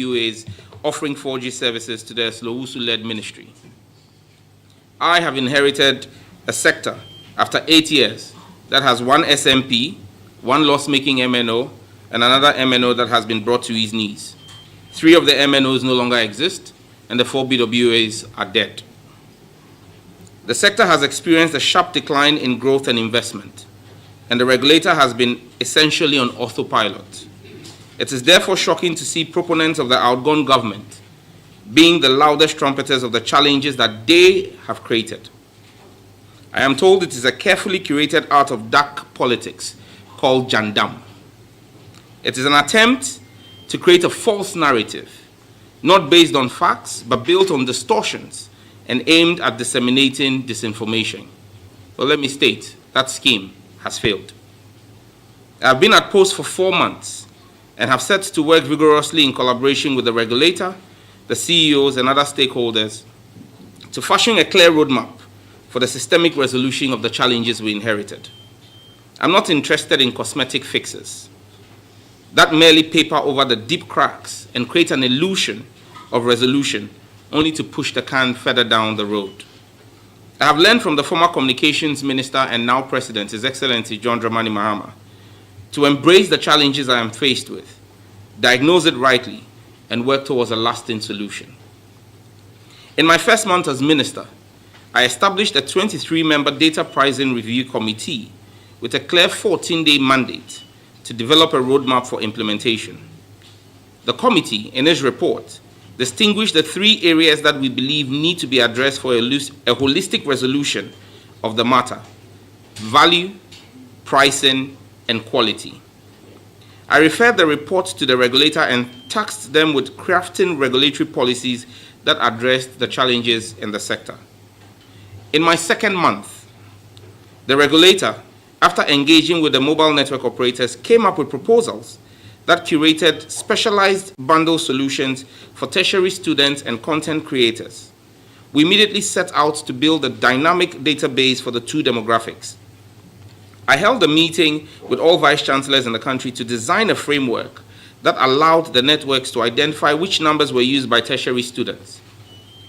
FWAs offering 4G services to their Slowusu-led ministry. I have inherited a sector after 8 years that has one SMP, one loss-making MNO, and another MNO that has been brought to his knees. 3 of the MNOs no longer exist, and the 4 BWAs are dead. The sector has experienced a sharp decline in growth and investment, and the regulator has been essentially on autopilot. It is therefore shocking to see proponents of the outgone government being the loudest trumpeters of the challenges that they have created. I am told it is a carefully curated art of dark politics called Jandam. It is an attempt to create a false narrative, not based on facts, but built on distortions and aimed at disseminating disinformation. So let me state, that scheme has failed. I have been at post for 4 months and have set to work vigorously in collaboration with the regulator, the CEOs, and other stakeholders to fashion a clear roadmap for the systemic resolution of the challenges we inherited. I'm not interested in cosmetic fixes that merely paper over the deep cracks and create an illusion of resolution only to push the can further down the road. I have learned from the former Communications Minister and now President, His Excellency John Dramani Mahama, to embrace the challenges I am faced with, diagnose it rightly, and work towards a lasting solution. In my first month as Minister, I established a 23-member Data Pricing Review Committee with a clear 14-day mandate to develop a roadmap for implementation. The committee, in its report, distinguished the 3 areas that we believe need to be addressed for a holistic resolution of the matter: value, pricing, and quality. I referred the report to the regulator and tasked them with crafting regulatory policies that addressed the challenges in the sector. In my second month, the regulator, after engaging with the mobile network operators, came up with proposals that curated specialized bundle solutions for tertiary students and content creators. We immediately set out to build a dynamic database for the 2 demographics. I held a meeting with all vice chancellors in the country to design a framework that allowed the networks to identify which numbers were used by tertiary students.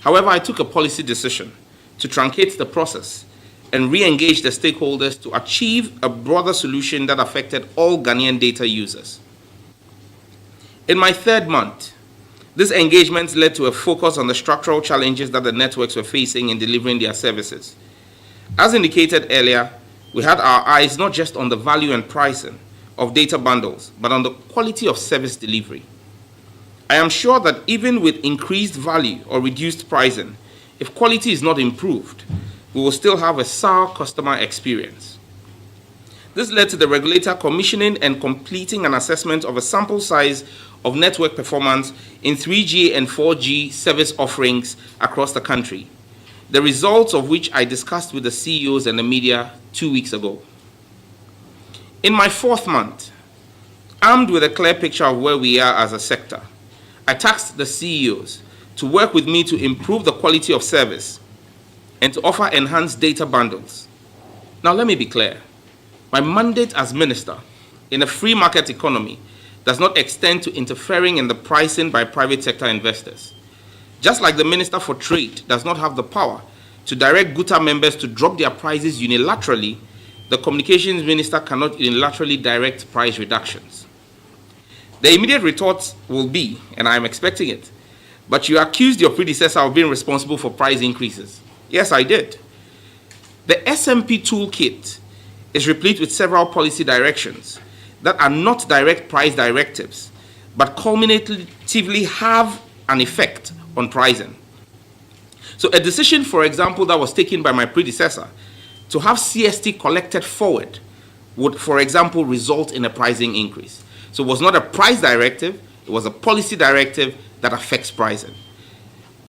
However, I took a policy decision to truncate the process and re-engage the stakeholders to achieve a broader solution that affected all Ghanaian data users. In my 3rd month, this engagement led to a focus on the structural challenges that the networks were facing in delivering their services. As indicated earlier, we had our eyes not just on the value and pricing of data bundles, but on the quality of service delivery. I am sure that even with increased value or reduced pricing, if quality is not improved, we will still have a sour customer experience. This led to the regulator commissioning and completing an assessment of a sample size of network performance in 3G and 4G service offerings across the country, the results of which I discussed with the CEOs and the media 2 weeks ago. In my 4th month, armed with a clear picture of where we are as a sector, I tasked the CEOs to work with me to improve the quality of service and to offer enhanced data bundles. Now let me be clear. My mandate as minister in a free market economy does not extend to interfering in the pricing by private sector investors. Just like the Minister for Trade does not have the power to direct GUTA members to drop their prices unilaterally, the Communications Minister cannot unilaterally direct price reductions. The immediate retort will be, and I am expecting it, but you accused your predecessor of being responsible for price increases. Yes, I did. The SMP toolkit is replete with several policy directions that are not direct price directives, but culminatively have an effect on pricing. So a decision, for example, that was taken by my predecessor to have CST collected forward would, for example, result in a pricing increase. So it was not a price directive, it was a policy directive that affects pricing.